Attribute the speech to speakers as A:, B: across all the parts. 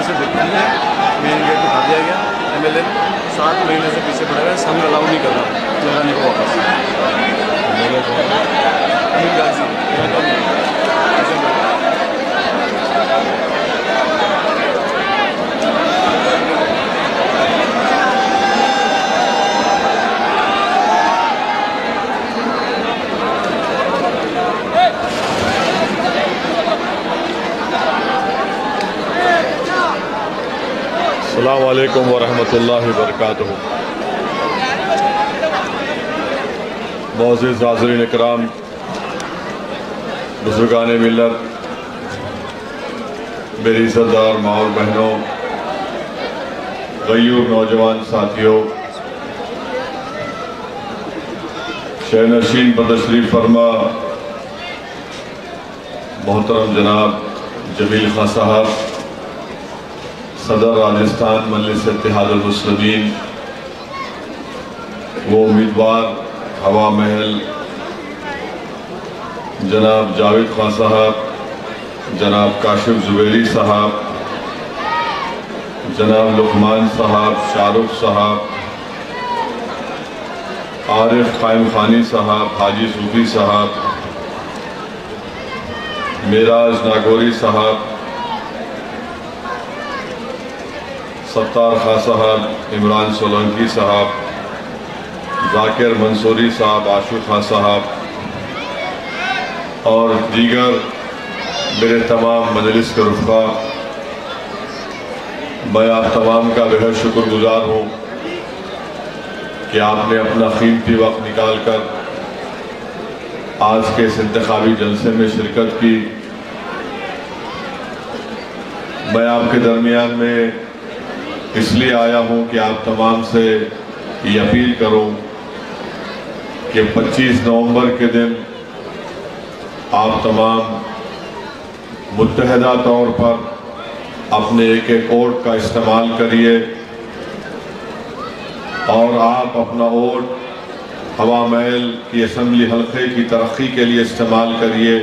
A: से दिक्कत है, मेन गेट उठा दिया गया। MLA 7 महीने से पीछे पड़ा हुआ है, संघ अलाउ नहीं कर रहा लगाने को वापस।
B: अस्सलामु अलैकुम वरहमतुल्लाहि वबरकातुहू। मोअज़्ज़िज़ हाज़रीन इकराम, बुज़ुर्गान मिल्लत, मेरी इज़्ज़तदार माँ और बहनों, गयूर नौजवान साथियों, शहनशीन पर तशरीफ़ फरमा मोहतरम जनाब जमील खां साहब, सदर राजस्थान मजलिस इत्तेहादुल मुस्लिमीन, वो उम्मीदवार हवा महल जनाब जावेद खां साहब, जनाब काशिफ जुबैरी साहब, जनाब लुकमान साहब, शाहरुख साहब, आरिफ कायम खानी साहब, हाजी सूफी साहब, मेराज नागौरी साहब, सत्तार खां साहब, इमरान सोलंकी साहब, जाकिर मंसूरी साहब, आशू खां साहब और दीगर मेरे तमाम मजलिस के रुफ़ा, मैं आप तमाम का बेहद शुक्रगुजार हूँ कि आपने अपना कीमती वक्त निकाल कर आज के इस इंतखाबी जलसे में शिरकत की। मैं आपके दरमियान में इसलिए आया हूं कि आप तमाम से ये अपील करूं कि 25 नवंबर के दिन आप तमाम मुत्तहदा तौर पर अपने एक एक वोट का इस्तेमाल करिए और आप अपना वोट हवा महल की असम्बली हल्के की तरक्की के लिए इस्तेमाल करिए।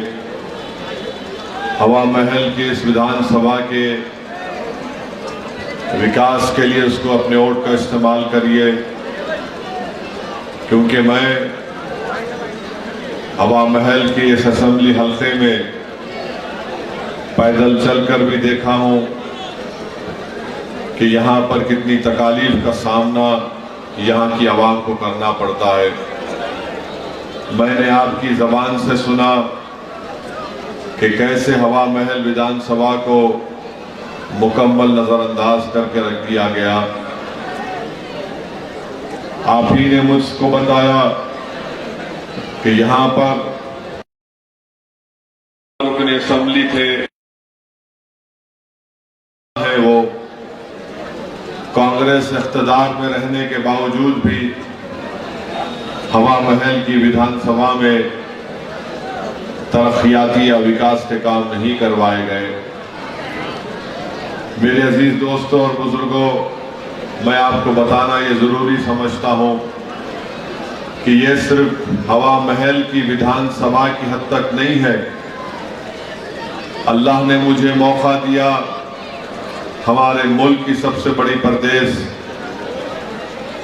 B: हवा महल की इस विधानसभा के विकास के लिए उसको अपने वोट का इस्तेमाल करिए, क्योंकि मैं हवा महल की इस असेंबली हल्के में पैदल चलकर भी देखा हूं कि यहाँ पर कितनी तकालीफ का सामना यहाँ की आवाम को करना पड़ता है। मैंने आपकी ज़बान से सुना कि कैसे हवा महल विधानसभा को मुकम्मल नजरअंदाज करके रख दिया गया। आप ही ने मुझको बताया कि यहाँ पर रुकन असेंबली थे, वो कांग्रेस इख्तिदार में रहने के बावजूद भी हवा महल की विधानसभा में तरक्याती या विकास के काम नहीं करवाए गए। मेरे अजीज दोस्तों और बुजुर्गों, मैं आपको बताना ये ज़रूरी समझता हूँ कि ये सिर्फ हवा महल की विधानसभा की हद तक नहीं है। अल्लाह ने मुझे मौका दिया हमारे मुल्क की सबसे बड़ी प्रदेश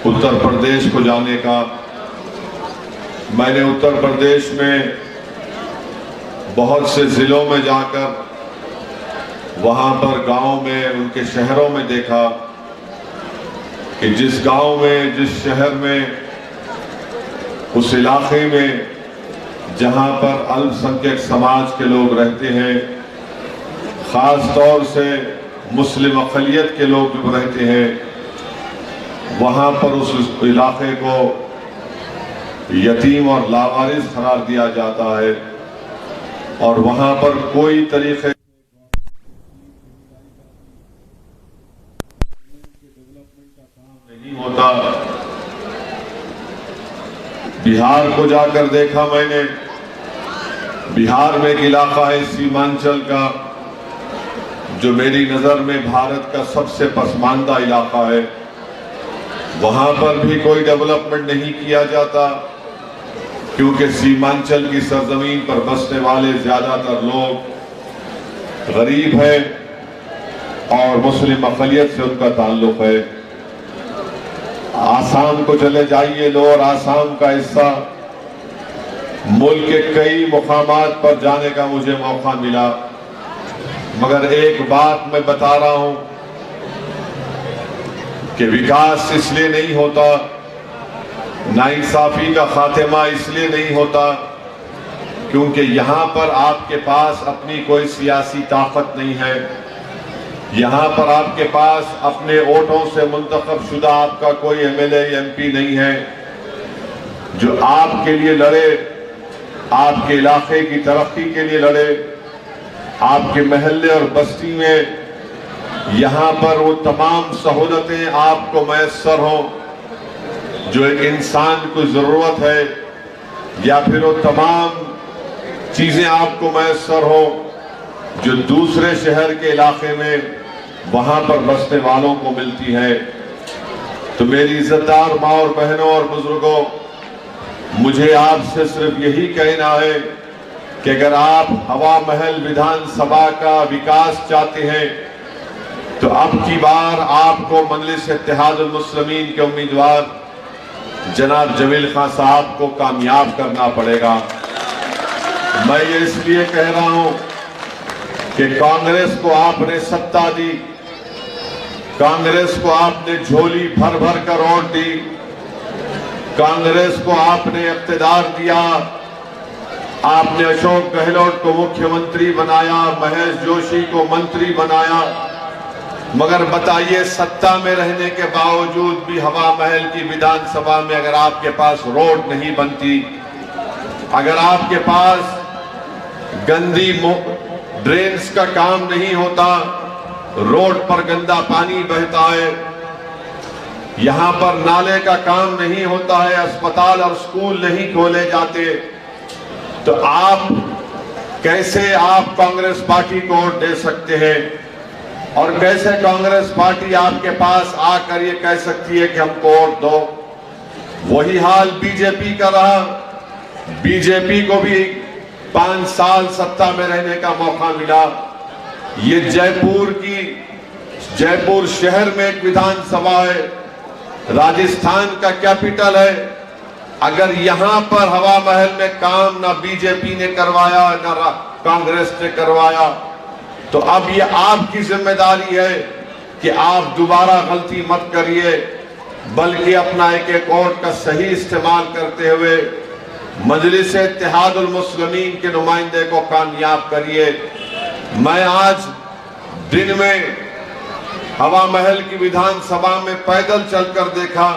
B: उत्तर प्रदेश को जाने का। मैंने उत्तर प्रदेश में बहुत से ज़िलों में जाकर वहाँ पर गांव में, उनके शहरों में देखा कि जिस गांव में, जिस शहर में, उस इलाके में जहाँ पर अल्पसंख्यक समाज के लोग रहते हैं, ख़ास तौर से मुस्लिम अक़लियत के लोग जो रहते हैं, वहाँ पर उस इलाके को यतीम और लावारिस करार दिया जाता है और वहाँ पर कोई तरीके नहीं होता। बिहार को जाकर देखा मैंने, बिहार में एक इलाका है सीमांचल का, जो मेरी नज़र में भारत का सबसे पसमानदा इलाका है। वहाँ पर भी कोई डेवलपमेंट नहीं किया जाता, क्योंकि सीमांचल की सरजमीन पर बसने वाले ज़्यादातर लोग गरीब हैं, और मुस्लिम अक़लियत से उनका ताल्लुक है। आसाम को चले जाइए, लोअर आसाम का हिस्सा, मुल्क के कई मुकामात पर जाने का मुझे मौका मिला, मगर एक बात मैं बता रहा हूं कि विकास इसलिए नहीं होता, नाइंसाफी का खात्मा इसलिए नहीं होता क्योंकि यहां पर आपके पास अपनी कोई सियासी ताकत नहीं है। यहां पर आपके पास अपने वोटों से मुंतखब शुदा आपका कोई एमएलए एमपी नहीं है जो आपके लिए लड़े, आपके इलाके की तरक्की के लिए लड़े, आपके महल्ले और बस्ती में यहां पर वो तमाम सहूलतें आपको मैसर हों जो एक इंसान को जरूरत है, या फिर वो तमाम चीजें आपको मैसर हो जो दूसरे शहर के इलाके में वहां पर बसने वालों को मिलती है। तो मेरी इज्जतदार माँ और बहनों और बुजुर्गों, मुझे आपसे सिर्फ यही कहना है कि अगर आप हवा महल विधानसभा का विकास चाहते हैं तो अब की बार आपको मजलिस इत्तेहादुल मुस्लिमीन के उम्मीदवार जनाब जमील खान साहब को कामयाब करना पड़ेगा। मैं ये इसलिए कह रहा हूं कि कांग्रेस को आपने सत्ता दी, कांग्रेस को आपने झोली भर भर कर वोट दी, कांग्रेस को आपने इख्तिदार दिया, आपने अशोक गहलोत को मुख्यमंत्री बनाया, महेश जोशी को मंत्री बनाया, मगर बताइए सत्ता में रहने के बावजूद भी हवा महल की विधानसभा में अगर आपके पास रोड नहीं बनती, अगर आपके पास गंदी ड्रेन्स का काम नहीं होता, रोड पर गंदा पानी बहता है, यहां पर नाले का काम नहीं होता है, अस्पताल और स्कूल नहीं खोले जाते, तो आप कैसे कांग्रेस पार्टी को वोट दे सकते हैं? और कैसे कांग्रेस पार्टी आपके पास आकर ये कह सकती है कि हमको वोट दो? वही हाल बीजेपी का रहा। बीजेपी को भी 5 साल सत्ता में रहने का मौका मिला। ये जयपुर शहर में एक विधानसभा है, राजस्थान का कैपिटल है। अगर यहां पर हवा महल में काम ना बीजेपी ने करवाया ना कांग्रेस ने करवाया, तो अब ये आपकी जिम्मेदारी है कि आप दोबारा गलती मत करिए, बल्कि अपना एक वोट का सही इस्तेमाल करते हुए मजलिस इत्तेहादुल मुस्लिमीन के नुमाइंदे को कामयाब करिए। मैं आज दिन में हवा महल की विधानसभा में पैदल चलकर देखा,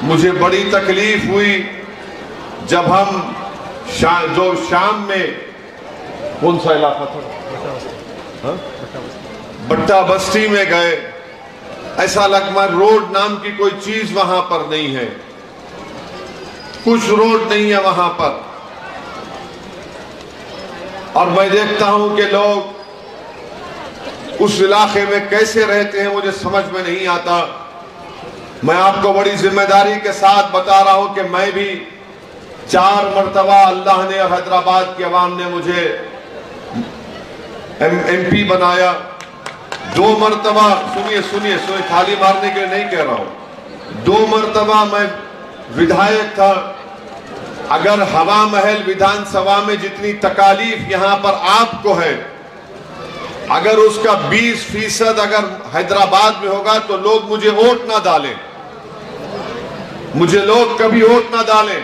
B: मुझे बड़ी तकलीफ हुई जब हम शाम में कौन सा इलाका था, बट्टा बस्ती में गए, ऐसा लगता रोड नाम की कोई चीज वहां पर नहीं है, कुछ रोड नहीं है वहां पर। और मैं देखता हूं कि लोग उस इलाके में कैसे रहते हैं, मुझे समझ में नहीं आता। मैं आपको बड़ी जिम्मेदारी के साथ बता रहा हूं कि मैं भी 4 मरतबा अल्लाह ने और हैदराबाद की आवाम ने मुझे एमपी बनाया। 2 मरतबा, सुनिए, थाली मारने के लिए नहीं कह रहा हूं, 2 मरतबा मैं विधायक था। अगर हवा महल विधानसभा में जितनी तकालीफ यहां पर आपको है, अगर उसका 20% अगर हैदराबाद में होगा तो लोग मुझे वोट ना डालें, मुझे लोग कभी वोट ना डालें।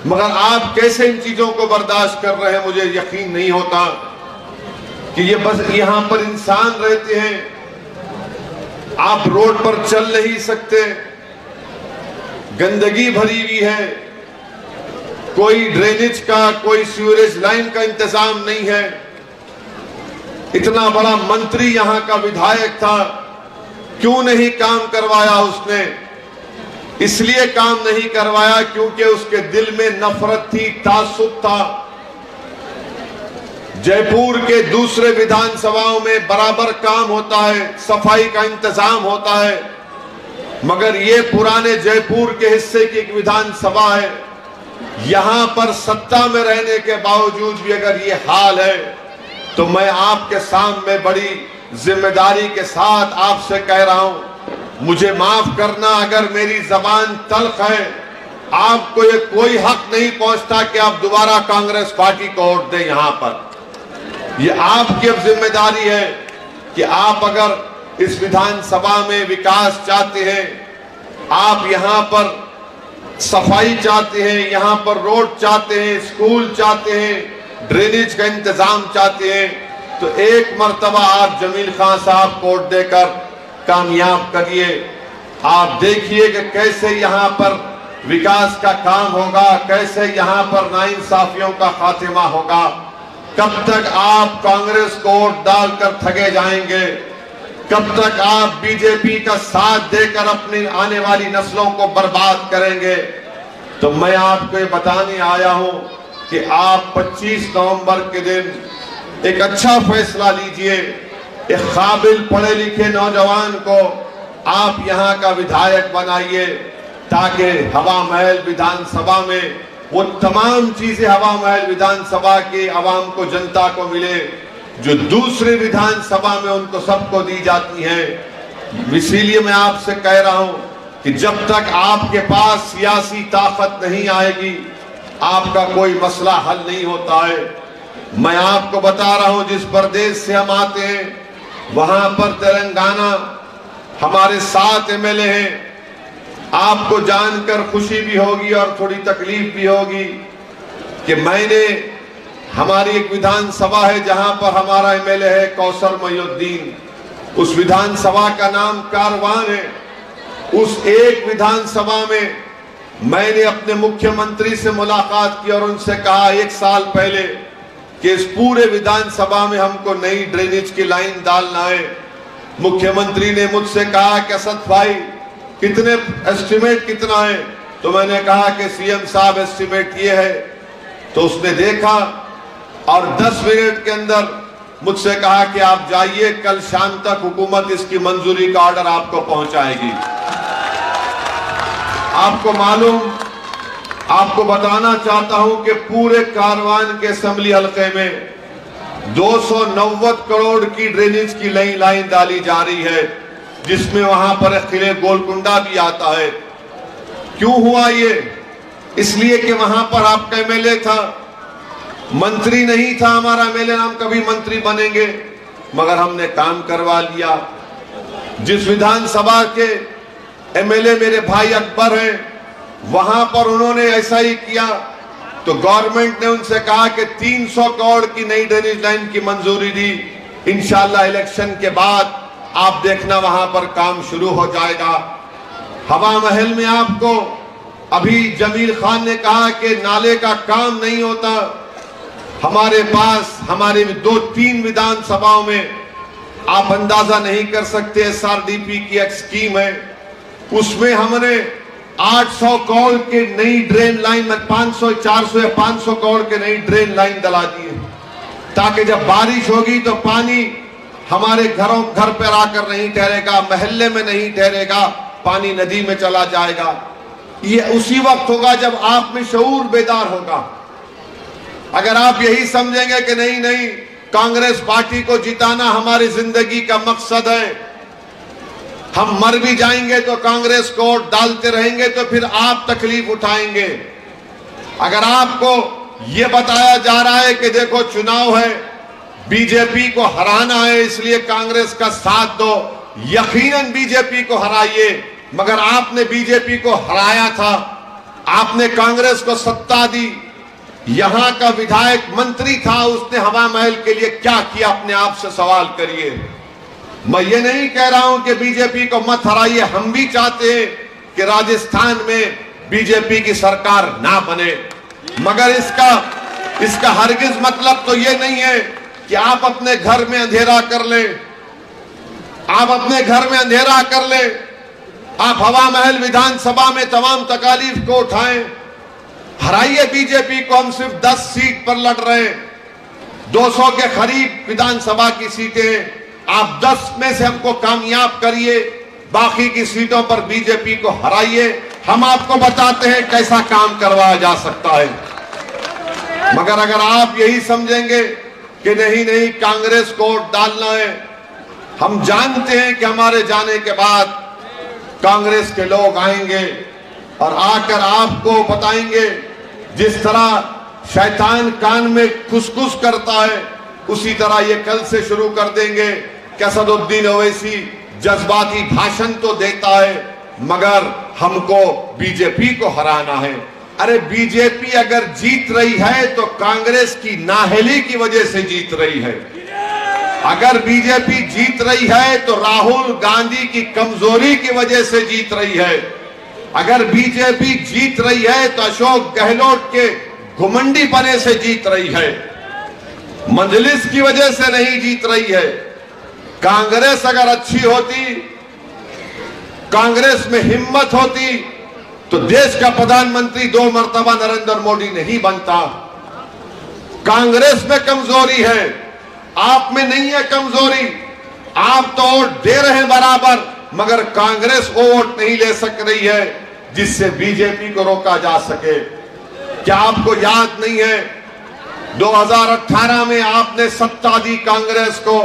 B: मगर आप कैसे इन चीजों को बर्दाश्त कर रहे हैं, मुझे यकीन नहीं होता कि ये बस यहां पर इंसान रहते हैं, आप रोड पर चल नहीं सकते, गंदगी भरी हुई है, कोई ड्रेनेज का, कोई सीवरेज लाइन का इंतजाम नहीं है। इतना बड़ा मंत्री यहां का विधायक था, क्यों नहीं काम करवाया उसने? इसलिए काम नहीं करवाया क्योंकि उसके दिल में नफरत थी, तासुब था। जयपुर के दूसरे विधानसभाओं में बराबर काम होता है, सफाई का इंतजाम होता है, मगर ये पुराने जयपुर के हिस्से की एक विधानसभा है, यहां पर सत्ता में रहने के बावजूद भी अगर ये हाल है, तो मैं आपके सामने बड़ी जिम्मेदारी के साथ आपसे कह रहा हूं, मुझे माफ करना अगर मेरी जबान तल्ख है। आपको ये कोई हक नहीं पहुंचता कि आप दोबारा कांग्रेस पार्टी को वोट दें। यहां पर ये आपकी अब जिम्मेदारी है कि आप अगर इस विधानसभा में विकास चाहते हैं, आप यहां पर सफाई चाहते हैं, यहां पर रोड चाहते हैं, स्कूल चाहते हैं, ड्रेनेज का इंतजाम चाहते हैं, तो एक मर्तबा आप जमील खान साहब को वोट देकर कामयाब करिए। आप देखिए कि कैसे यहां पर विकास का काम होगा, कैसे यहां पर नाइंसाफियों का खात्मा होगा। कब तक आप कांग्रेस को वोट डालकर ठगे जाएंगे? कब तक आप बीजेपी का साथ देकर अपनी आने वाली नस्लों को बर्बाद करेंगे? तो मैं आपको ये बताने आया हूं कि आप 25 नवंबर के दिन एक अच्छा फैसला लीजिए। एक काबिल पढ़े लिखे नौजवान को आप यहां का विधायक बनाइए, ताकि हवा महल विधानसभा में वो तमाम चीजें हवा महल विधानसभा के आवाम को, जनता को मिले जो दूसरे विधानसभा में उनको सबको दी जाती है। इसीलिए मैं आपसे कह रहा हूं कि जब तक आपके पास सियासी ताकत नहीं आएगी, आपका कोई मसला हल नहीं होता है। मैं आपको बता रहा हूं, जिस प्रदेश से हम आते हैं वहां पर तेलंगाना हमारे 7 एमएलए हैं। आपको जानकर खुशी भी होगी और थोड़ी तकलीफ भी होगी कि मैंने, हमारी एक विधानसभा है जहां पर हमारा एमएलए है कौसर मोइनुद्दीन, उस विधानसभा का नाम कारवान है। उस एक विधानसभा में मैंने अपने मुख्यमंत्री से मुलाकात की और उनसे कहा 1 साल पहले कि इस पूरे विधानसभा में हमको नई ड्रेनेज की लाइन डालना है। मुख्यमंत्री ने मुझसे कहा कि असद भाई कितने एस्टिमेट कितना है? तो मैंने कहा कि सीएम साहब एस्टिमेट ये है। तो उसने देखा और 10 मिनट के अंदर मुझसे कहा कि आप जाइए, कल शाम तक हुकूमत इसकी मंजूरी का ऑर्डर आपको पहुंचाएगी। आपको मालूम, आपको बताना चाहता हूं कि पूरे कारवान के असेंबली हलके में 290 करोड़ की ड्रेनेज की नई लाइन डाली जा रही है, जिसमें वहां पर किले गोलकुंडा भी आता है। क्यों हुआ ये? इसलिए कि वहां पर आपका एमएलए था, मंत्री नहीं था हमारा एमएलए। हम कभी मंत्री बनेंगे, मगर हमने काम करवा लिया। जिस विधानसभा के एमएलए मेरे भाई अकबर हैं, वहां पर उन्होंने ऐसा ही किया। तो गवर्नमेंट ने उनसे कहा कि 300 करोड़ की नई ड्रेनेज लाइन की मंजूरी दी। इंशाल्लाह इलेक्शन के बाद आप देखना वहां पर काम शुरू हो जाएगा। हवा महल में आपको अभी जमील खान ने कहा कि नाले का काम नहीं होता। हमारे पास हमारे 2-3 विधानसभाओं में आप अंदाजा नहीं कर सकते, एसआरडीपी की एक स्कीम है, उसमें हमने 800 करोड़ की नई ड्रेन लाइन में 500, 400 या 500 करोड़ की नई ड्रेन लाइन डला दी है, ताकि जब बारिश होगी तो पानी हमारे घर पर आकर नहीं ठहरेगा, महल्ले में नहीं ठहरेगा, पानी नदी में चला जाएगा। ये उसी वक्त होगा जब आप में शऊर बेदार होगा। अगर आप यही समझेंगे कि नहीं नहीं कांग्रेस पार्टी को जिताना हमारी जिंदगी का मकसद है, हम मर भी जाएंगे तो कांग्रेस को वोट डालते रहेंगे, तो फिर आप तकलीफ उठाएंगे। अगर आपको यह बताया जा रहा है कि देखो चुनाव है, बीजेपी को हराना है, इसलिए कांग्रेस का साथ दो, यकीनन बीजेपी को हराइए। मगर आपने बीजेपी को हराया था, आपने कांग्रेस को सत्ता दी। यहां का विधायक मंत्री था, उसने हवा महल के लिए क्या किया, अपने आप से सवाल करिए। मैं ये नहीं कह रहा हूं कि बीजेपी को मत हराइए, हम भी चाहते हैं कि राजस्थान में बीजेपी की सरकार ना बने, मगर इसका हरगिज मतलब तो ये नहीं है कि आप अपने घर में अंधेरा कर लें। आप अपने घर में अंधेरा कर लें, आप हवा महल विधानसभा में तमाम तकालीफ को उठाएं, हराइए बीजेपी को। हम सिर्फ 10 सीट पर लड़ रहे हैं, 200 के करीब विधानसभा की सीटें, आप 10 में से हमको कामयाब करिए, बाकी की सीटों पर बीजेपी को हराइए। हम आपको बताते हैं कैसा काम करवाया जा सकता है। मगर अगर आप यही समझेंगे कि नहीं नहीं कांग्रेस को वोट डालना है, हम जानते हैं कि हमारे जाने के बाद कांग्रेस के लोग आएंगे और आकर आपको बताएंगे, जिस तरह शैतान कान में खुसखुस करता है उसी तरह ये कल से शुरू कर देंगे कि असदुद्दीन ओवैसी जज्बाती भाषण तो देता है मगर हमको बीजेपी को हराना है। अरे बीजेपी अगर जीत रही है तो कांग्रेस की नाअहली की वजह से जीत रही है। अगर बीजेपी जीत रही है तो राहुल गांधी की कमजोरी की वजह से जीत रही है। अगर बीजेपी जीत रही है तो अशोक गहलोत के घुमंडी पने से जीत रही है, मजलिस की वजह से नहीं जीत रही है। कांग्रेस अगर अच्छी होती, कांग्रेस में हिम्मत होती तो देश का प्रधानमंत्री 2 मर्तबा नरेंद्र मोदी नहीं बनता। कांग्रेस में कमजोरी है, आप में नहीं है कमजोरी। आप तो वोट दे रहे हैं बराबर, मगर कांग्रेस वो वोट नहीं ले सक रही है जिससे बीजेपी को रोका जा सके। क्या आपको याद नहीं है 2018 में आपने सत्ता दी कांग्रेस को,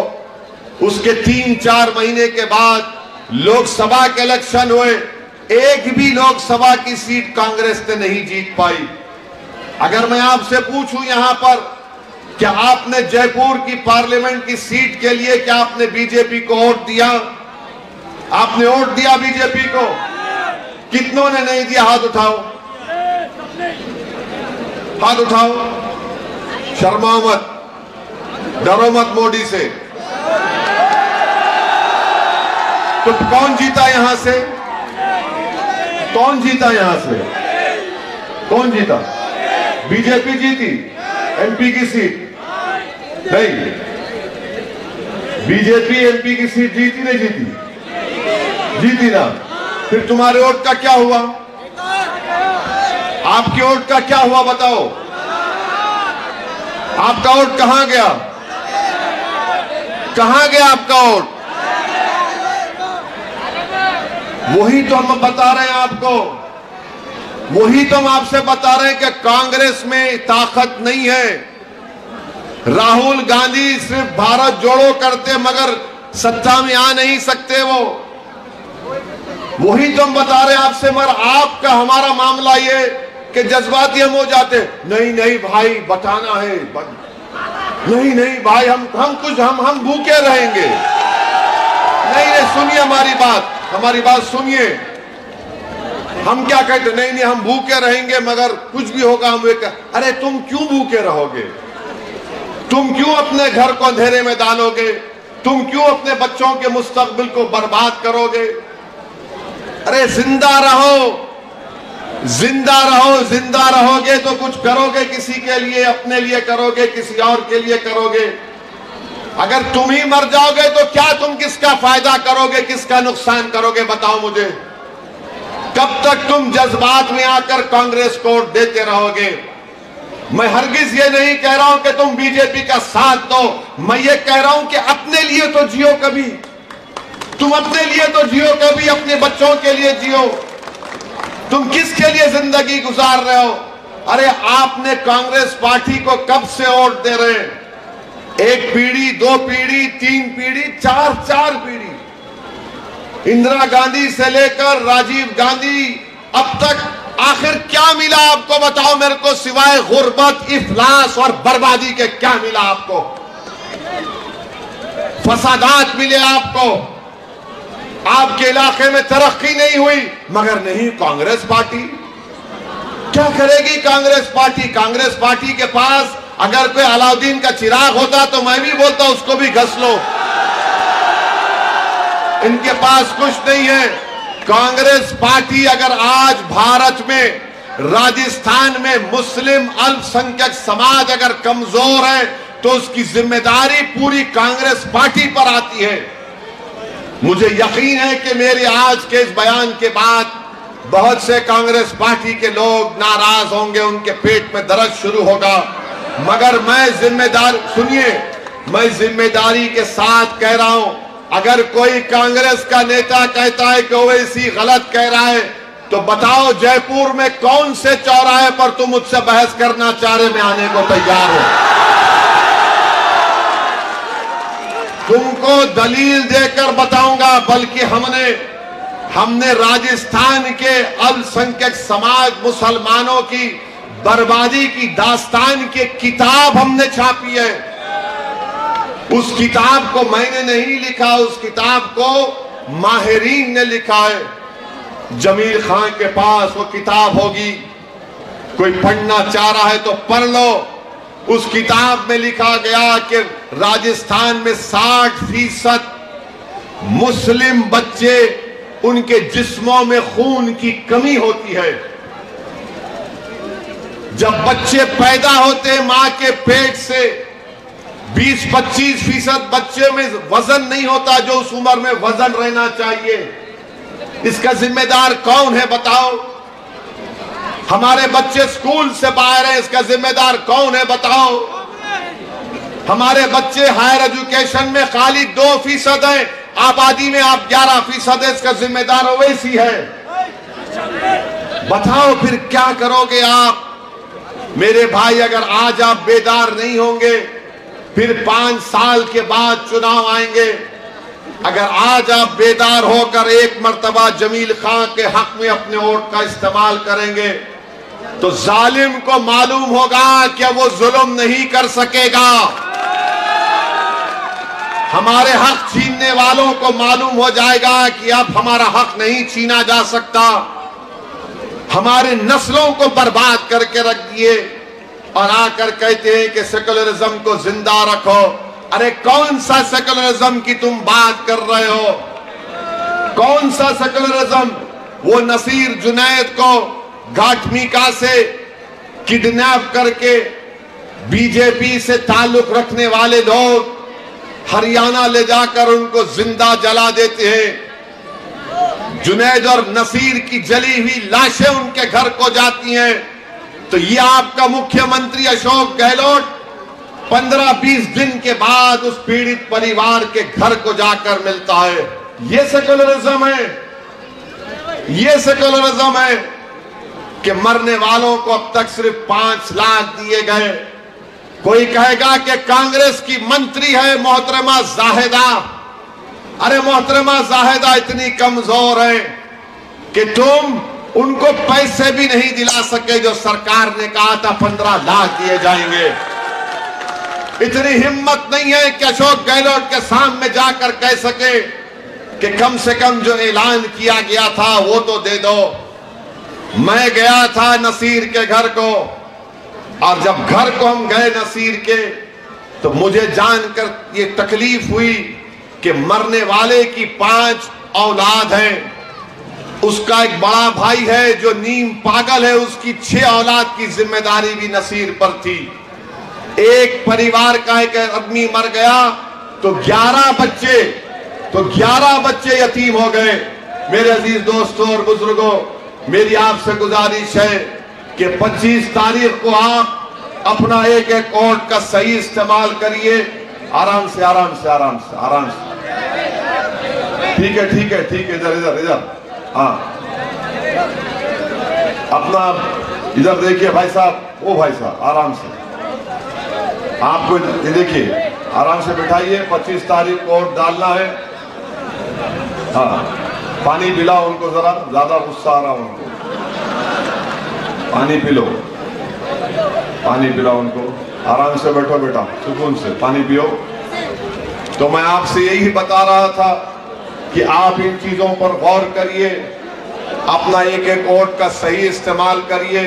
B: उसके 3-4 महीने के बाद लोकसभा के इलेक्शन हुए, एक भी लोकसभा की सीट कांग्रेस ने नहीं जीत पाई। अगर मैं आपसे पूछूं यहां पर, क्या आपने जयपुर की पार्लियामेंट की सीट के लिए क्या आपने बीजेपी को वोट दिया? आपने वोट दिया बीजेपी को? कितनों ने नहीं दिया? हाथ उठाओ, हाथ उठाओ। शर्माओ मत, डरो मत मोदी से। तो कौन जीता यहां से? कौन जीता यहां से? कौन जीता? बीजेपी जीती एमपी की सीट? नहीं, बीजेपी एमपी की सीट जीती नहीं जीती? जीती ना। फिर तुम्हारे वोट का क्या हुआ? आपके वोट का क्या हुआ बताओ? आपका वोट कहां गया? कहां गया आपका वोट? वही तो हम बता रहे हैं आपको, वही तो हम आपसे बता रहे हैं कि कांग्रेस में ताकत नहीं है। राहुल गांधी सिर्फ भारत जोड़ो करते मगर सत्ता में आ नहीं सकते वो। वही तो हम बता रहे हैं आपसे, मगर आपका हमारा मामला ये कि जज्बाती हम हो जाते। नहीं नहीं भाई बताना है, नहीं नहीं भाई हम कुछ हम भूखे रहेंगे। नहीं नहीं सुनिए हमारी बात सुनिए। हम क्या कहते? नहीं नहीं हम भूखे रहेंगे मगर कुछ भी होगा हम एक। अरे तुम क्यों भूखे रहोगे? तुम क्यों अपने घर को अंधेरे में डालोगे? तुम क्यों अपने बच्चों के मुस्तकबिल को बर्बाद करोगे? अरे जिंदा रहो, जिंदा रहो। जिंदा रहोगे तो कुछ करोगे, किसी के लिए, अपने लिए करोगे, किसी और के लिए करोगे। अगर तुम ही मर जाओगे तो क्या तुम किसका फायदा करोगे, किसका नुकसान करोगे? बताओ मुझे। कब तक तुम जज्बात में आकर कांग्रेस को वोट देते रहोगे? मैं हरगिज ये नहीं कह रहा हूं कि तुम बीजेपी का साथ दो, मैं ये कह रहा हूं कि अपने लिए तो जियो कभी। तुम अपने लिए तो जियो कभी, अपने बच्चों के लिए जियो। तुम किसके लिए जिंदगी गुजार रहे हो? अरे आपने कांग्रेस पार्टी को कब से वोट दे रहे हैं? 1 पीढ़ी, 2 पीढ़ी, 3 पीढ़ी, 4 पीढ़ी। इंदिरा गांधी से लेकर राजीव गांधी अब तक आखिर क्या मिला आपको? बताओ मेरे को, सिवाय गुर्बत, इफलास और बर्बादी के क्या मिला आपको? फसादात मिले आपको, आपके इलाके में तरक्की नहीं हुई। मगर नहीं, कांग्रेस पार्टी क्या करेगी? कांग्रेस पार्टी के पास अगर कोई अलाउद्दीन का चिराग होता तो मैं भी बोलता उसको भी घस लो। इनके पास कुछ नहीं है। कांग्रेस पार्टी अगर आज भारत में, राजस्थान में मुस्लिम अल्पसंख्यक समाज अगर कमजोर है तो उसकी जिम्मेदारी पूरी कांग्रेस पार्टी पर आती है। मुझे यकीन है कि मेरे आज के इस बयान के बाद बहुत से कांग्रेस पार्टी के लोग नाराज होंगे, उनके पेट में दर्द शुरू होगा। मगर मैं जिम्मेदारी के साथ कह रहा हूं, अगर कोई कांग्रेस का नेता कहता है कि ओवैसी गलत कह रहा है तो बताओ जयपुर में कौन से चौराहे पर तुम मुझसे बहस करना चाह रहे, मैं आने को तैयार हूं। तुमको दलील देकर बताऊंगा, बल्कि हमने राजस्थान के अल्पसंख्यक समाज मुसलमानों की बर्बादी की दास्तान की किताब हमने छापी है। उस किताब को मैंने नहीं लिखा, उस किताब को माहिरीन ने लिखा है। जमील खान के पास वो किताब होगी, कोई पढ़ना चाह रहा है तो पढ़ लो। उस किताब में लिखा गया कि राजस्थान में 60% मुस्लिम बच्चे, उनके जिस्मों में खून की कमी होती है। जब बच्चे पैदा होते हैं मां के पेट से, 20-25% बच्चे में वजन नहीं होता जो उस उम्र में वजन रहना चाहिए। इसका जिम्मेदार कौन है बताओ? हमारे बच्चे स्कूल से बाहर हैं, इसका जिम्मेदार कौन है बताओ? हमारे बच्चे हायर एजुकेशन में खाली 2% हैं, आबादी में आप 11% है, इसका जिम्मेदार ओवैसी है। बताओ फिर क्या करोगे आप? मेरे भाई, अगर आज आप बेदार नहीं होंगे, फिर 5 साल के बाद चुनाव आएंगे। अगर आज आप बेदार होकर एक मर्तबा जमील खान के हक में अपने वोट का इस्तेमाल करेंगे, तो जालिम को मालूम होगा कि वो जुल्म नहीं कर सकेगा। हमारे हक छीनने वालों को मालूम हो जाएगा कि अब हमारा हक नहीं छीना जा सकता। हमारे नस्लों को बर्बाद करके रख दिए और आकर कहते हैं कि सेकुलरिज्म को जिंदा रखो। अरे कौन सा सेकुलरिज्म की तुम बात कर रहे हो? कौन सा सेकुलरिज्म? वो नसीर जुनैद को घाटमीका से किडनैप करके बीजेपी से ताल्लुक रखने वाले लोग हरियाणा ले जाकर उनको जिंदा जला देते हैं। जुनैद और नसीर की जली हुई लाशें उनके घर को जाती हैं। तो ये आपका मुख्यमंत्री अशोक गहलोत 15-20 दिन के बाद उस पीड़ित परिवार के घर को जाकर मिलता है। ये सेकुलरिज्म है, ये सेकुलरिज्म है कि मरने वालों को अब तक सिर्फ 5 लाख दिए गए। कोई कहेगा कि कांग्रेस की मंत्री है मोहतरमा जाहिदा। अरे मोहतरमा जाहिदा इतनी कमजोर है कि तुम उनको पैसे भी नहीं दिला सके जो सरकार ने कहा था 15 लाख दिए जाएंगे। इतनी हिम्मत नहीं है कि अशोक गहलोत के सामने जाकर कह सके कि कम से कम जो ऐलान किया गया था वो तो दे दो। मैं गया था नसीर के घर को, और जब घर को हम गए नसीर के, तो मुझे जानकर ये तकलीफ हुई कि मरने वाले की 5 औलाद हैं। उसका एक बड़ा भाई है जो नीम पागल है, उसकी 6 औलाद की जिम्मेदारी भी नसीर पर थी। एक परिवार का एक आदमी मर गया तो 11 बच्चे यतीम हो गए। मेरे अजीज दोस्तों और बुजुर्गों, मेरी आपसे गुजारिश है कि 25 तारीख को आप अपना एक वोट का सही इस्तेमाल करिए। आराम से आराम से आराम से आराम से। ठीक है ठीक है ठीक है, इधर इधर इधर। हाँ, अपना इधर देखिए भाई साहब, वो भाई साहब आराम से। आपको ये देखिए, आराम से बिठाइए। 25 तारीख को वोट डालना है। हाँ, पानी पिलाओ उनको, जरा ज्यादा गुस्सा आ रहा उनको। पानी पिलो, पानी पिलाओ उनको। आराम से बैठो बेटा, सुकून से पानी पियो। तो मैं आपसे यही बता रहा था कि आप इन चीजों पर गौर करिए, अपना एक वोट का सही इस्तेमाल करिए।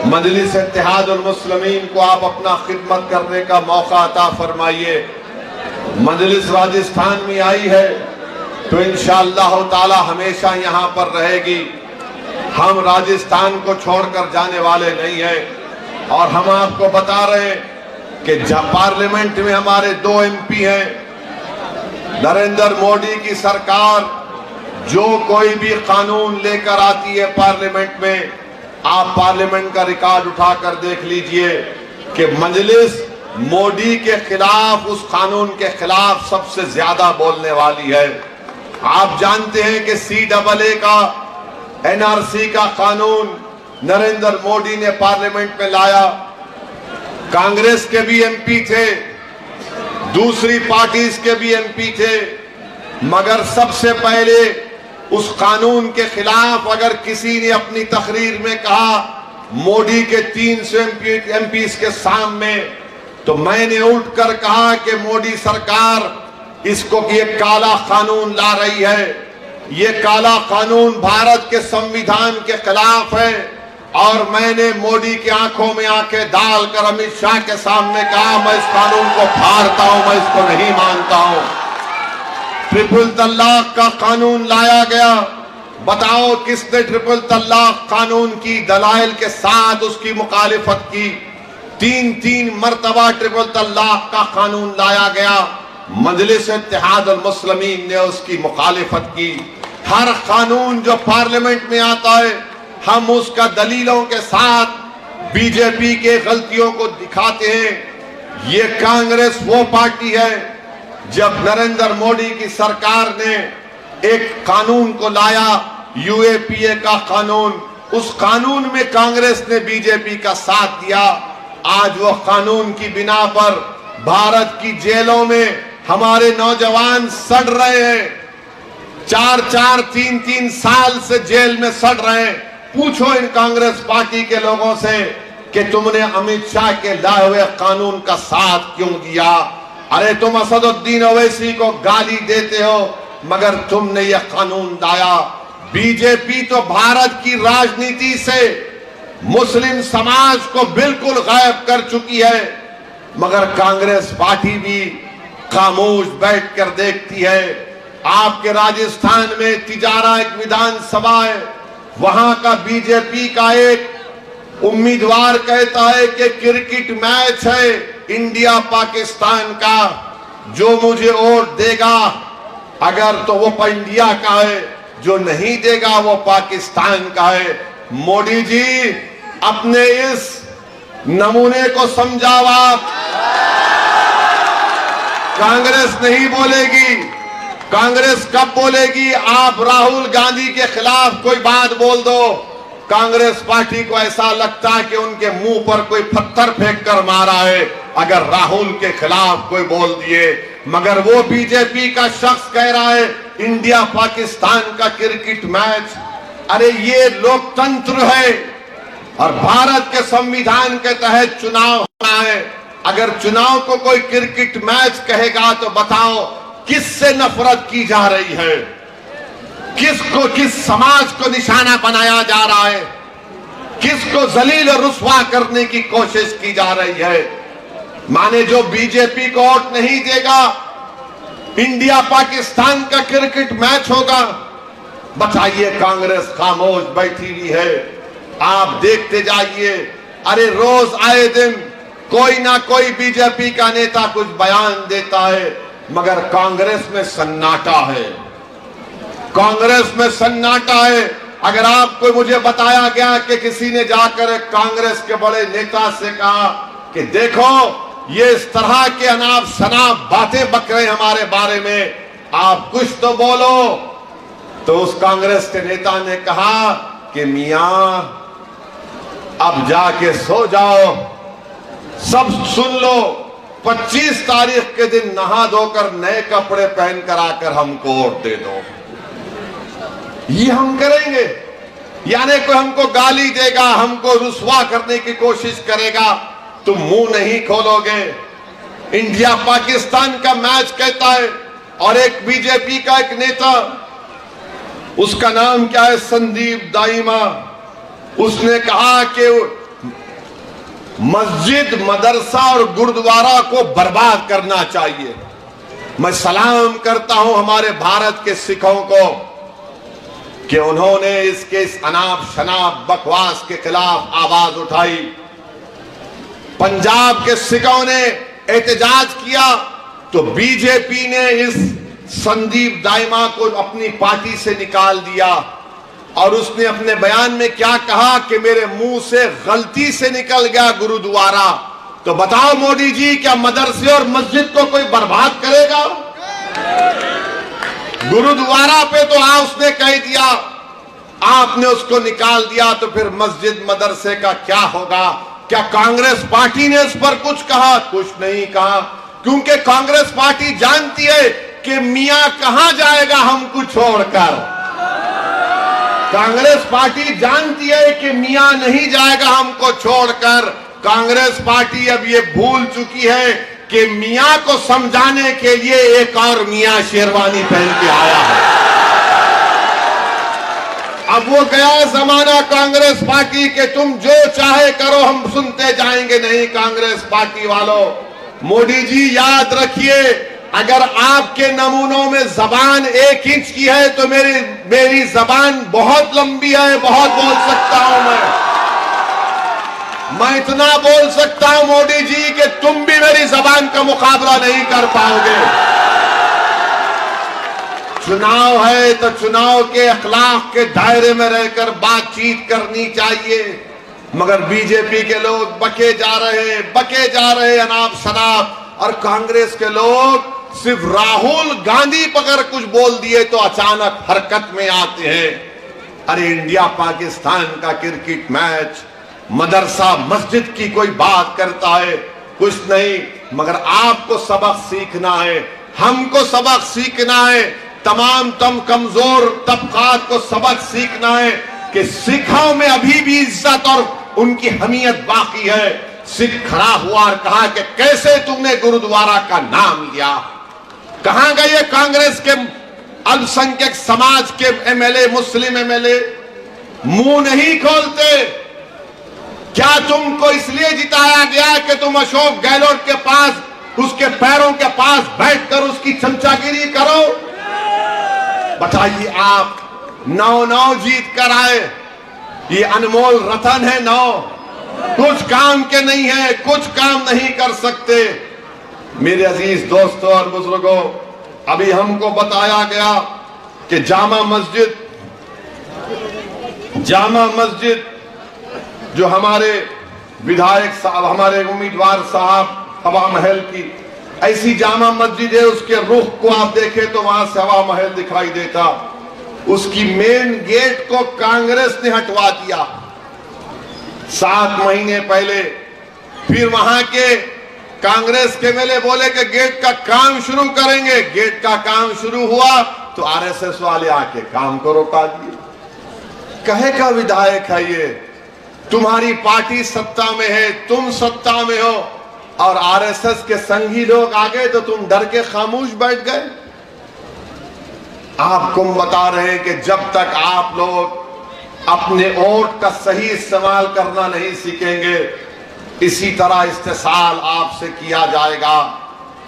B: मजलिस इत्तेहादुल मुस्लिमीन को आप अपना खिदमत करने का मौका अता फरमाइए। मजलिस राजस्थान में आई है तो इंशाअल्लाह ताला हमेशा यहाँ पर रहेगी। हम राजस्थान को छोड़कर जाने वाले नहीं हैं। और हम आपको बता रहे हैं कि जब पार्लियामेंट में हमारे 2 MP हैं। नरेंद्र मोदी की सरकार जो कोई भी कानून लेकर आती है पार्लियामेंट में, आप पार्लियामेंट का रिकॉर्ड उठाकर देख लीजिए कि मजलिस मोदी के खिलाफ, उस कानून के खिलाफ सबसे ज्यादा बोलने वाली है। आप जानते हैं कि CAA का, NRC का कानून नरेंद्र मोदी ने पार्लियामेंट में लाया। कांग्रेस के भी MP थे, दूसरी पार्टीज के भी एमपी थे, मगर सबसे पहले उस कानून के खिलाफ अगर किसी ने अपनी तकरीर में कहा मोदी के 300 एमपीज के सामने, तो मैंने उठकर कहा कि मोदी सरकार इसको ये काला कानून ला रही है, ये काला कानून भारत के संविधान के खिलाफ है। और मैंने मोदी की आंखों में आंखें डालकर अमित शाह के सामने कहा मैं इस कानून को फाड़ता हूं, मैं इसको नहीं मानता हूं। ट्रिपल तलाक का कानून लाया गया, बताओ किसने ट्रिपल तलाक कानून की दलाइल के साथ उसकी मुखालिफत की? 3 मर्तबा ट्रिपल तलाक का कानून लाया गया, मजलिस इत्तेहाद अल मुस्लिमीन ने उसकी मुखालिफत की। हर कानून जो पार्लियामेंट में आता है हम उसका दलीलों के साथ बीजेपी के गलतियों को दिखाते हैं। ये कांग्रेस वो पार्टी है, जब नरेंद्र मोदी की सरकार ने एक कानून को लाया यूएपीए का कानून, उस कानून में कांग्रेस ने बीजेपी का साथ दिया। आज वो कानून की बिना पर भारत की जेलों में हमारे नौजवान सड़ रहे हैं, 4-4, 3-3 साल से जेल में सड़ रहे हैं। पूछो इन कांग्रेस पार्टी के लोगों से कि तुमने अमित शाह के लाए हुए कानून का साथ क्यों दिया? अरे तुम असदुद्दीन ओवैसी को गाली देते हो, मगर तुमने यह कानून लाया। बीजेपी तो भारत की राजनीति से मुस्लिम समाज को बिल्कुल गायब कर चुकी है, मगर कांग्रेस पार्टी भी खामोश बैठकर देखती है। आपके राजस्थान में तिजारा एक विधानसभा है, वहां का बीजेपी का एक उम्मीदवार कहता है कि क्रिकेट मैच है इंडिया पाकिस्तान का, जो मुझे वोट देगा अगर तो वो इंडिया का है, जो नहीं देगा वो पाकिस्तान का है। मोदी जी अपने इस नमूने को समझाओ आप। कांग्रेस नहीं बोलेगी, कांग्रेस कब बोलेगी? आप राहुल गांधी के खिलाफ कोई बात बोल दो, कांग्रेस पार्टी को ऐसा लगता है कि उनके मुंह पर कोई पत्थर फेंक कर मारा है अगर राहुल के खिलाफ कोई बोल दिए। मगर वो बीजेपी का शख्स कह रहा है इंडिया पाकिस्तान का क्रिकेट मैच। अरे ये लोकतंत्र है और भारत के संविधान के तहत चुनाव होना है। अगर चुनाव को कोई क्रिकेट मैच कहेगा तो बताओ किससे नफरत की जा रही है? किसको, किस समाज को निशाना बनाया जा रहा है? किसको जलील और रुस्वा करने की कोशिश की जा रही है? माने जो बीजेपी को वोट नहीं देगा, इंडिया पाकिस्तान का क्रिकेट मैच होगा। बताइए, कांग्रेस खामोश बैठी हुई है, आप देखते जाइए। अरे रोज आए दिन कोई ना कोई बीजेपी का नेता कुछ बयान देता है, मगर कांग्रेस में सन्नाटा है, कांग्रेस में सन्नाटा है। अगर आपको मुझे बताया गया कि किसी ने जाकर कांग्रेस के बड़े नेता से कहा कि देखो ये इस तरह के अनाप शनाप बातें बक रहे हमारे बारे में, आप कुछ तो बोलो, तो उस कांग्रेस के नेता ने कहा कि मियां अब जाके सो जाओ, सब सुन लो, 25 तारीख के दिन नहा धोकर नए कपड़े पहनकर आकर हमको वोट दे दो। ये हम करेंगे, यानी कोई हमको गाली देगा, हमको रुस्वा करने की कोशिश करेगा, तुम मुंह नहीं खोलोगे। इंडिया पाकिस्तान का मैच कहता है। और एक बीजेपी का एक नेता, उसका नाम क्या है, संदीप दाइमा, उसने कहा कि मस्जिद, मदरसा और गुरुद्वारा को बर्बाद करना चाहिए। मैं सलाम करता हूं हमारे भारत के सिखों को कि उन्होंने इसके इस अनाप शनाप बकवास के खिलाफ आवाज उठाई। पंजाब के सिखों ने एहतजाज किया तो बीजेपी ने इस संदीप दाइमा को अपनी पार्टी से निकाल दिया और उसने अपने बयान में क्या कहा कि मेरे मुंह से गलती से निकल गया गुरुद्वारा। तो बताओ मोदी जी, क्या मदरसे और मस्जिद को कोई बर्बाद करेगा? गुरुद्वारा पे तो उसने कह दिया, आपने उसको निकाल दिया, तो फिर मस्जिद मदरसे का क्या होगा? क्या कांग्रेस पार्टी ने इस पर कुछ कहा? कुछ नहीं कहा, क्योंकि कांग्रेस पार्टी जानती है कि मियां कहां जाएगा हमको छोड़कर। कांग्रेस पार्टी जानती है कि मियां नहीं जाएगा हमको छोड़कर। कांग्रेस पार्टी अब ये भूल चुकी है कि मियां को समझाने के लिए एक और मियां शेरवानी पहन के आया है। अब वो गया जमाना कांग्रेस पार्टी के तुम जो चाहे करो हम सुनते जाएंगे। नहीं कांग्रेस पार्टी वालों, मोदी जी याद रखिए, अगर आपके नमूनों में जबान 1 इंच की है तो मेरी जबान बहुत लंबी है, बहुत बोल सकता हूं मैं इतना बोल सकता हूं मोदी जी कि तुम भी मेरी जबान का मुकाबला नहीं कर पाओगे। चुनाव है तो चुनाव के अखलाक के दायरे में रहकर बातचीत करनी चाहिए, मगर बीजेपी के लोग बके जा रहे अनाप शनाप, और कांग्रेस के लोग सिर्फ राहुल गांधी पर कुछ बोल दिए तो अचानक हरकत में आते हैं। अरे इंडिया पाकिस्तान का क्रिकेट मैच, मदरसा मस्जिद की कोई बात करता है, कुछ नहीं, मगर आपको सबक सीखना है, हमको सबक सीखना है, तमाम कमजोर तबकात को सबक सीखना है कि सिखों में अभी भी इज्जत और उनकी हमीयत बाकी है। सिख खड़ा हुआ और कहा कि कैसे तुमने गुरुद्वारा का नाम लिया। कहां गए कांग्रेस के अल्पसंख्यक समाज के एमएलए, मुस्लिम एमएलए? मुंह नहीं खोलते। क्या तुमको इसलिए जिताया गया कि तुम अशोक गहलोत के पास, उसके पैरों के पास बैठकर उसकी चमचागिरी करो? बताइए, आप 9-9 जीत कर आए, ये अनमोल रतन है 9, कुछ काम के नहीं है, कुछ काम नहीं कर सकते। मेरे अजीज दोस्तों और बुजुर्गों, अभी हमको बताया गया कि जामा मस्जिद जो हमारे विधायक साहब, हमारे उम्मीदवार साहब हवा महल की ऐसी जामा मस्जिद है, उसके रुख को आप देखें तो वहां से हवा महल दिखाई देता। उसकी मेन गेट को कांग्रेस ने हटवा दिया 7 महीने पहले। फिर वहां के कांग्रेस के एमएलए बोले कि गेट का काम शुरू करेंगे। गेट का काम शुरू हुआ तो आरएसएस वाले आके काम को रोका दिए। कहे का विधायक है ये? तुम्हारी पार्टी सत्ता में है, तुम सत्ता में हो, और आरएसएस के संगी लोग आ गए तो तुम डर के खामोश बैठ गए। आपको बता रहे हैं कि जब तक आप लोग अपने वोट का सही इस्तेमाल करना नहीं सीखेंगे, इसी तरह इस्तेसाल आपसे किया जाएगा।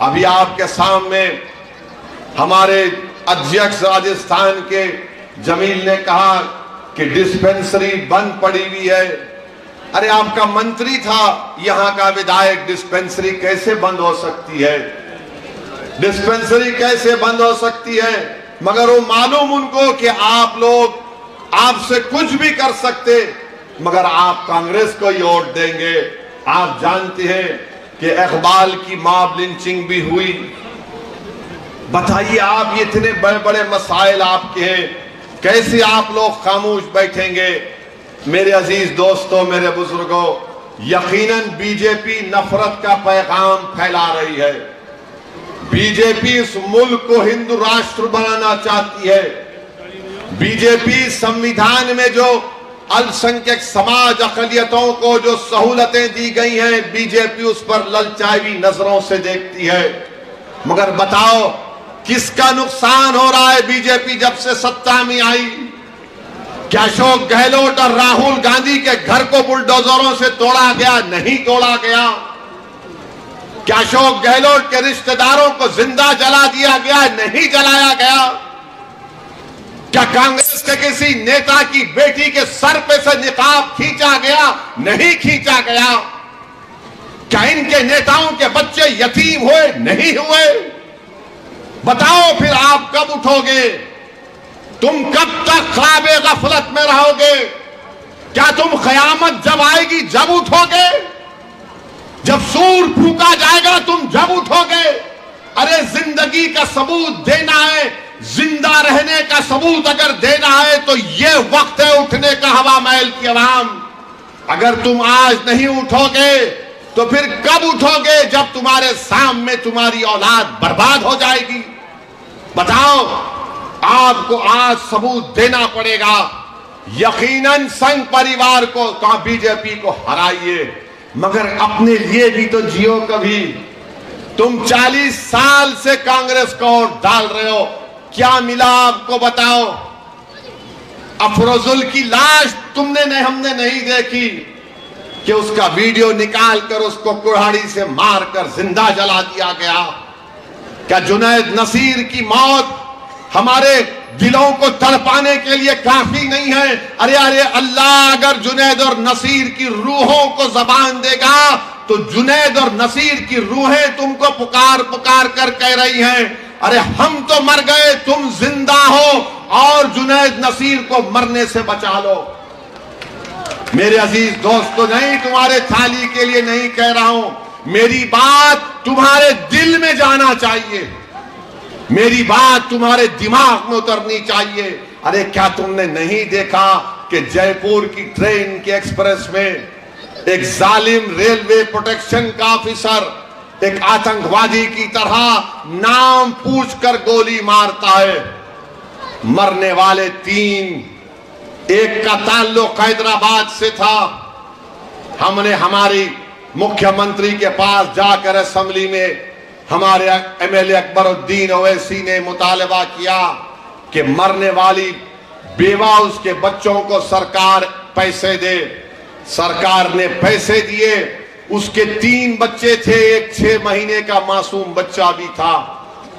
B: अभी आपके सामने हमारे अध्यक्ष राजस्थान के जमील ने कहा कि डिस्पेंसरी बंद पड़ी हुई है। अरे आपका मंत्री था, यहां का विधायक, डिस्पेंसरी कैसे बंद हो सकती है? डिस्पेंसरी कैसे बंद हो सकती है? मगर वो मालूम उनको कि आप लोग आपसे कुछ भी कर सकते, मगर आप कांग्रेस को ही वोट देंगे। आप जानते हैं कि इकबाल की मॉब लिंचिंग भी हुई। बताइए, आप ये इतने बड़े बड़े मसाइल आपके हैं, कैसे आप लोग खामोश बैठेंगे? मेरे अजीज दोस्तों, मेरे बुजुर्गों, यकीनन बीजेपी नफरत का पैगाम फैला रही है। बीजेपी इस मुल्क को हिंदू राष्ट्र बनाना चाहती है। बीजेपी संविधान में जो अल्पसंख्यक समाज अकलियतों को जो सहूलतें दी गई हैं, बीजेपी उस पर ललचाई नजरों से देखती है। मगर बताओ, किसका नुकसान हो रहा है बीजेपी जब से सत्ता में आई? क्या अशोक गहलोत और राहुल गांधी के घर को बुलडोजरों से तोड़ा गया? नहीं तोड़ा गया। क्या अशोक गहलोत के रिश्तेदारों को जिंदा जला दिया गया? नहीं जलाया गया। क्या कांग्रेस के किसी नेता की बेटी के सर पे से निकाब खींचा गया? नहीं खींचा गया। क्या इनके नेताओं के बच्चे यतीम हुए? नहीं हुए। बताओ, फिर आप कब उठोगे? तुम कब तक ख्वाबे गफलत में रहोगे? क्या तुम कयामत जब आएगी जब उठोगे? जब सूर फूका जाएगा तुम जब उठोगे? अरे जिंदगी का सबूत देना है, जिंदा रहने का सबूत अगर देना है तो ये वक्त है उठने का हवा महल की आवाम। अगर तुम आज नहीं उठोगे
C: तो फिर कब उठोगे जब तुम्हारे सामने तुम्हारी औलाद बर्बाद हो जाएगी? बताओ, आपको आज सबूत देना पड़ेगा। यकीनन संघ परिवार को, बीजेपी को हराइए, मगर अपने लिए भी तो जियो कभी। तुम 40 साल से कांग्रेस को वोट डाल रहे हो, क्या मिला आपको बताओ? अफरोजुल की लाश हमने नहीं देखी कि उसका वीडियो निकालकर उसको कुल्हाड़ी से मारकर जिंदा जला दिया गया। क्या जुनैद नसीर की मौत हमारे दिलों को तड़पाने के लिए काफी नहीं है? अरे अरे अल्लाह अगर जुनैद और नसीर की रूहों को जबान देगा तो जुनैद और नसीर की रूहें तुमको पुकार पुकार कर कह रही हैं, अरे हम तो मर गए, तुम जिंदा हो और जुनैद नसीर को मरने से बचा लो। मेरे अजीज दोस्तों, नहीं तुम्हारे थाली के लिए नहीं कह रहा हूं, मेरी बात तुम्हारे दिल में जाना चाहिए, मेरी बात तुम्हारे दिमाग में उतरनी चाहिए। अरे क्या तुमने नहीं देखा कि जयपुर की ट्रेन के एक्सप्रेस में एक जालिम रेलवे प्रोटेक्शन का ऑफिसर एक आतंकवादी की तरह नाम पूछकर गोली मारता है। मरने वाले 3, एक का ताल्लुक हैदराबाद से था। हमने हमारी मुख्यमंत्री के पास जाकर असेंबली में हमारे एमएलए अकबरुद्दीन ओवैसी ने मुतालबा किया कि मरने वाली बेवा उसके बच्चों को सरकार पैसे दे। सरकार ने पैसे दिए, उसके 3 बच्चे थे, एक 6 महीने का मासूम बच्चा भी था,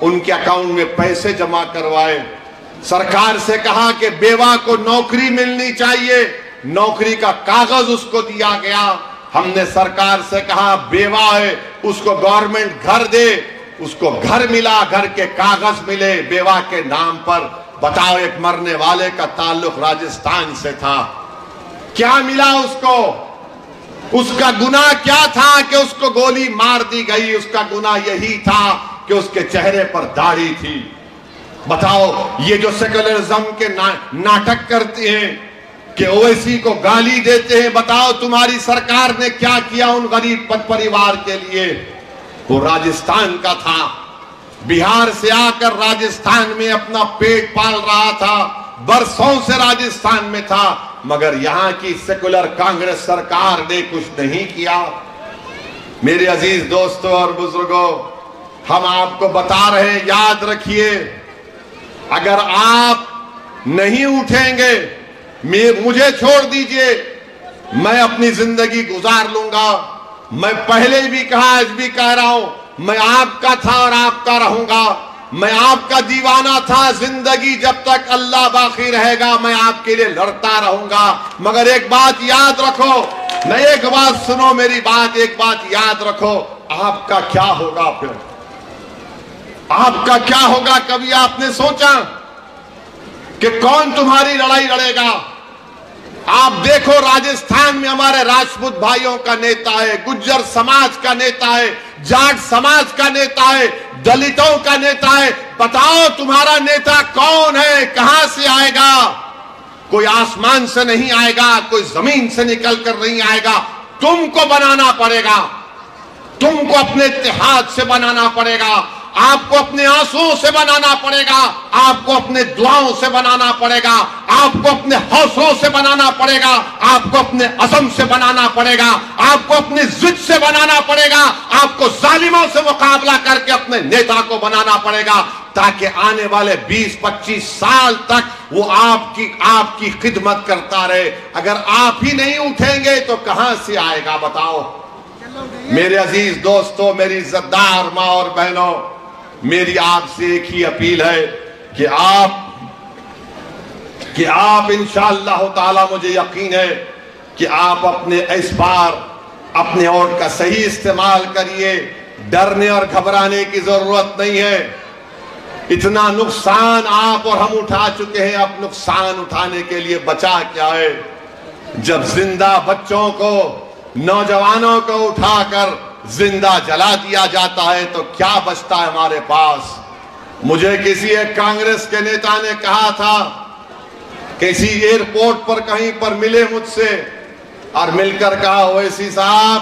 C: उनके अकाउंट में पैसे जमा करवाए। सरकार से कहा कि बेवा को नौकरी मिलनी चाहिए, नौकरी का कागज उसको दिया गया। हमने सरकार से कहा बेवा है उसको गवर्नमेंट घर दे, उसको घर मिला, घर के कागज मिले बेवा के नाम पर। बताओ, एक मरने वाले का ताल्लुक राजस्थान से था, क्या मिला उसको? उसका गुनाह क्या था कि उसको गोली मार दी गई? उसका गुनाह यही था कि उसके चेहरे पर दाढ़ी थी। बताओ, ये जो सेकुलरिज्म के नाटक करते हैं कि ओवैसी को गाली देते हैं, बताओ तुम्हारी सरकार ने क्या किया उन गरीब परिवार के लिए? वो राजस्थान का था, बिहार से आकर राजस्थान में अपना पेट पाल रहा था, बरसों से राजस्थान में था, मगर यहां की सेकुलर कांग्रेस सरकार ने कुछ नहीं किया। मेरे अजीज दोस्तों और बुजुर्गों, हम आपको बता रहे हैं, याद रखिए, अगर आप नहीं उठेंगे, मुझे छोड़ दीजिए, मैं अपनी जिंदगी गुजार लूंगा। मैं पहले भी कहा, आज भी कह रहा हूं, मैं आपका था और आपका रहूंगा। मैं आपका दीवाना था, जिंदगी जब तक अल्लाह बाकी रहेगा मैं आपके लिए लड़ता रहूंगा। मगर एक बात याद रखो, नहीं एक बात सुनो मेरी बात, एक बात याद रखो, आपका क्या होगा फिर? आपका क्या होगा? कभी आपने सोचा कि कौन तुम्हारी लड़ाई लड़ेगा? आप देखो, राजस्थान में हमारे राजपूत भाइयों का नेता है, गुज्जर समाज का नेता है, जाट समाज का नेता है, दलितों का नेता है। बताओ तुम्हारा नेता कौन है? कहां से आएगा? कोई आसमान से नहीं आएगा, कोई जमीन से निकल कर नहीं आएगा। तुमको बनाना पड़ेगा, तुमको अपने इत्तेहाद से बनाना पड़ेगा, आपको अपने आंसुओं से बनाना पड़ेगा, आपको अपने दुआओं से बनाना पड़ेगा, आपको अपने हौसलों से बनाना पड़ेगा, आपको अपने अज़म से बनाना पड़ेगा, आपको अपनी जिद से बनाना पड़ेगा, आपको जालिमों से मुकाबला करके अपने नेता को बनाना पड़ेगा, ताकि आने वाले 20-25 साल तक वो आपकी खिदमत करता रहे। अगर आप ही नहीं उठेंगे तो कहां से आएगा? बताओ। मेरे अजीज दोस्तों, मेरी इज्जतदार माँ और बहनों, मेरी आपसे एक ही अपील है कि आप इंशाअल्लाह ताला, मुझे यकीन है कि आप अपने इस बार अपने वोट का सही इस्तेमाल करिए। डरने और घबराने की जरूरत नहीं है। इतना नुकसान आप और हम उठा चुके हैं, अब नुकसान उठाने के लिए बचा क्या है? जब जिंदा बच्चों को, नौजवानों को उठाकर जिंदा जला दिया जाता है तो क्या बचता है हमारे पास? मुझे किसी एक कांग्रेस के नेता ने कहा था, किसी एयरपोर्ट पर कहीं पर मिले मुझसे और मिलकर कहा, ओवैसी साहब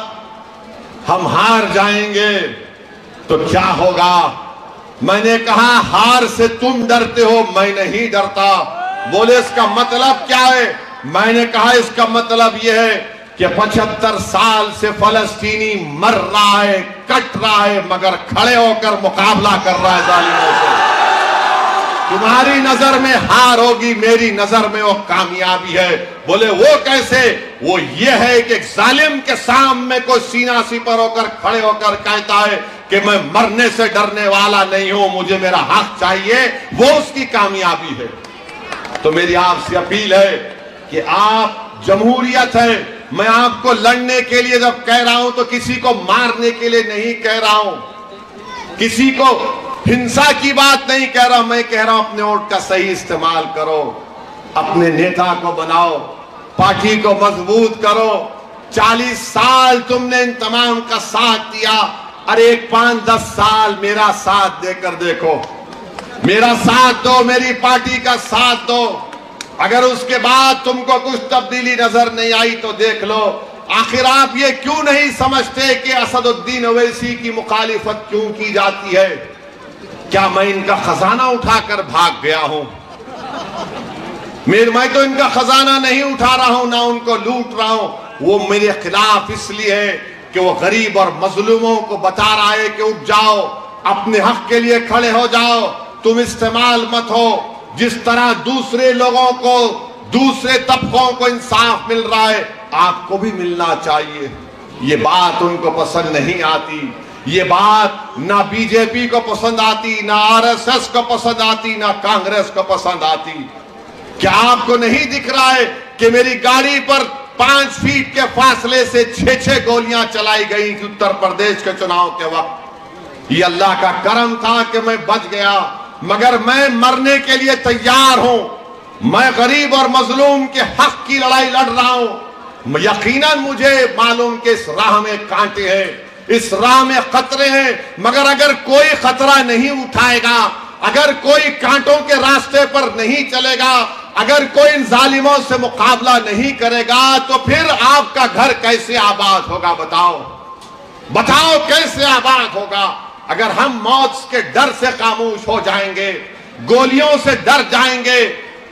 C: हम हार जाएंगे तो क्या होगा। मैंने कहा हार से तुम डरते हो, मैं नहीं डरता। बोले इसका मतलब क्या है। मैंने कहा इसका मतलब यह है कि 75 साल से फलस्तीनी मर रहा है, कट रहा है, मगर खड़े होकर मुकाबला कर रहा है जालिमों से। तुम्हारी नजर में हार होगी, मेरी नजर में वो कामयाबी है। बोले वो कैसे। वो ये है कि जालिम के सामने कोई सीना सिपर होकर खड़े होकर कहता है कि मैं मरने से डरने वाला नहीं हूं, मुझे मेरा हक चाहिए, वो उसकी कामयाबी है। तो मेरी आपसे अपील है कि आप, जमहूरियत है, मैं आपको लड़ने के लिए जब कह रहा हूं तो किसी को मारने के लिए नहीं कह रहा हूं, किसी को हिंसा की बात नहीं कह रहा। मैं कह रहा हूं अपने वोट का सही इस्तेमाल करो, अपने नेता को बनाओ, पार्टी को मजबूत करो। 40 साल तुमने इन तमाम का साथ दिया, अरे 5-10 साल मेरा साथ देकर देखो, मेरा साथ दो, मेरी पार्टी का साथ दो। अगर उसके बाद तुमको कुछ तब्दीली नजर नहीं आई तो देख लो। आखिर आप ये क्यों नहीं समझते कि असदुद्दीन ओवैसी की मुखालिफत क्यों की जाती है। क्या मैं इनका खजाना उठाकर भाग गया हूं। मैं तो इनका खजाना नहीं उठा रहा हूं, ना उनको लूट रहा हूं। वो मेरे खिलाफ इसलिए है कि वो गरीब और मजलूमों को बता रहा है कि उठ जाओ, अपने हक के लिए खड़े हो जाओ, तुम इस्तेमाल मत हो। जिस तरह दूसरे लोगों को, दूसरे तबकों को इंसाफ मिल रहा है, आपको भी मिलना चाहिए। ये बात उनको पसंद नहीं आती। ये बात ना बीजेपी को पसंद आती, ना आरएसएस को पसंद आती, ना कांग्रेस को पसंद आती। क्या आपको नहीं दिख रहा है कि मेरी गाड़ी पर 5 फीट के फासले से 6-6 गोलियां चलाई गई थी उत्तर प्रदेश के चुनाव के वक्त। ये अल्लाह का करम था कि मैं बच गया, मगर मैं मरने के लिए तैयार हूं। मैं गरीब और मजलूम के हक की लड़ाई लड़ रहा हूं। यकीनन मुझे मालूम कि इस राह में कांटे हैं, इस राह में खतरे हैं, मगर अगर कोई खतरा नहीं उठाएगा, अगर कोई कांटों के रास्ते पर नहीं चलेगा, अगर कोई इन जालिमों से मुकाबला नहीं करेगा, तो फिर आपका घर कैसे आबाद होगा। बताओ कैसे आबाद होगा। अगर हम मौत के डर से खामोश हो जाएंगे, गोलियों से डर जाएंगे,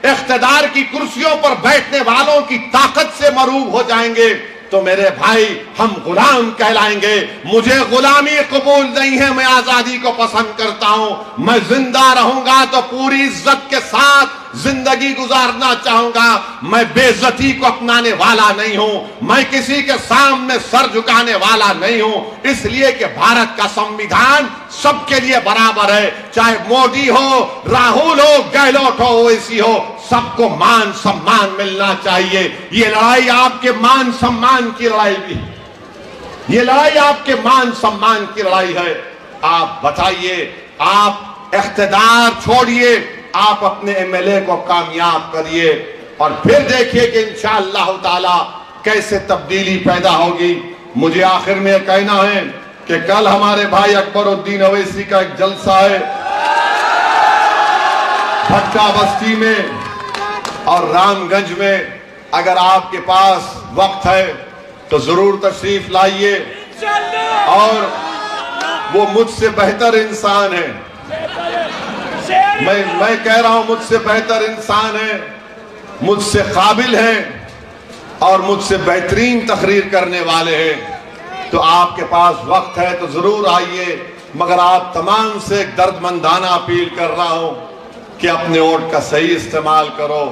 C: इख्तिदार की कुर्सियों पर बैठने वालों की ताकत से मरूब हो जाएंगे, तो मेरे भाई हम गुलाम कहलाएंगे। मुझे गुलामी कबूल नहीं है, मैं आजादी को पसंद करता हूं। मैं जिंदा रहूंगा तो पूरी इज्जत के साथ जिंदगी गुजारना चाहूंगा। मैं बेइज्जती को अपनाने वाला नहीं हूं, मैं किसी के सामने सर झुकाने वाला नहीं हूं। इसलिए कि भारत का संविधान सबके लिए बराबर है, चाहे मोदी हो, राहुल हो, गहलोत हो, ओवैसी हो, सबको मान सम्मान मिलना चाहिए। ये लड़ाई आपके मान सम्मान की लड़ाई भी है, ये लड़ाई आपके मान सम्मान की लड़ाई है। आप बताइए, आप इख्तिदार छोड़िए, आप अपने एमएलए को कामयाब करिए और फिर देखिए कि इंशाअल्लाह ताला कैसे तब्दीली पैदा होगी। मुझे आखिर में कहना है कि कल हमारे भाई अकबरुद्दीन ओवैसी का एक जलसा है भट्टा बस्ती में और रामगंज में। अगर आपके पास वक्त है तो जरूर तशरीफ लाइए। और वो मुझसे बेहतर इंसान है, मैं कह रहा हूं मुझसे बेहतर इंसान है, मुझसे काबिल है और मुझसे बेहतरीन तकरीर करने वाले हैं। तो आपके पास वक्त है तो जरूर आइए। मगर आप तमाम से एक दर्दमंदाना अपील कर रहा हूं कि अपने वोट का सही इस्तेमाल करो,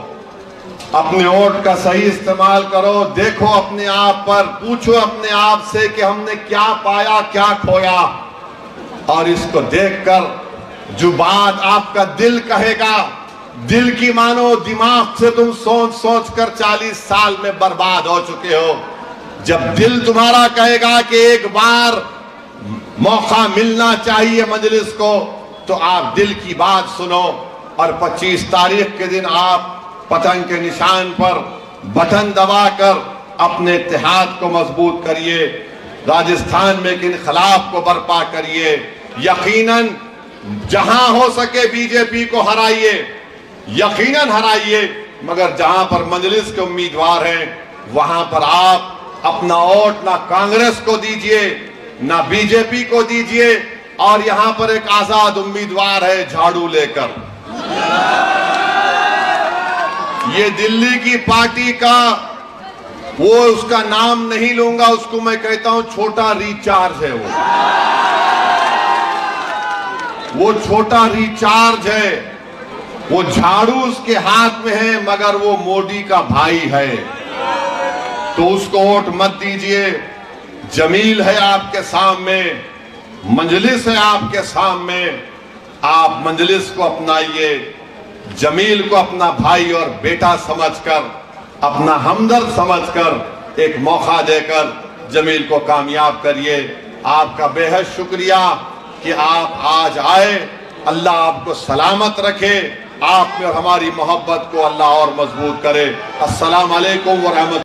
C: अपने वोट का सही इस्तेमाल करो। देखो अपने आप पर, पूछो अपने आप से कि हमने क्या पाया, क्या खोया। और इसको देखकर जो बात आपका दिल कहेगा, दिल की मानो दिमाग से तुम सोच सोच कर 40 साल में बर्बाद हो चुके हो। जब दिल तुम्हारा कहेगा कि एक बार मौका मिलना चाहिए मजलिस को, तो आप दिल की बात सुनो और 25 तारीख के दिन आप पतंग के निशान पर बटन दबाकर अपने इत्तेहाद को मजबूत करिए, राजस्थान में एक इनकलाब को बर्पा करिए। यकीनन जहां हो सके बीजेपी को हराइए, यकीनन हराइए, मगर जहां पर मजलिस के उम्मीदवार हैं वहां पर आप अपना वोट ना कांग्रेस को दीजिए ना बीजेपी को दीजिए। और यहां पर एक आजाद उम्मीदवार है झाड़ू लेकर, ये दिल्ली की पार्टी का, वो उसका नाम नहीं लूंगा, उसको मैं कहता हूं छोटा रिचार्ज है। वो छोटा रिचार्ज है, वो झाड़ू उसके हाथ में है मगर वो मोदी का भाई है, तो उसको वोट मत दीजिए। जमील है आपके सामने, मंजलिस है आपके सामने, आप मंजलिस को अपनाइए, जमील को अपना भाई और बेटा समझकर, अपना हमदर्द समझकर एक मौका देकर जमील को कामयाब करिए। आपका बेहद शुक्रिया कि आप आज आए। अल्लाह आपको सलामत रखे, आप में और हमारी मोहब्बत को अल्लाह और मजबूत करे। अस्सलाम वालेकुम व रहमत।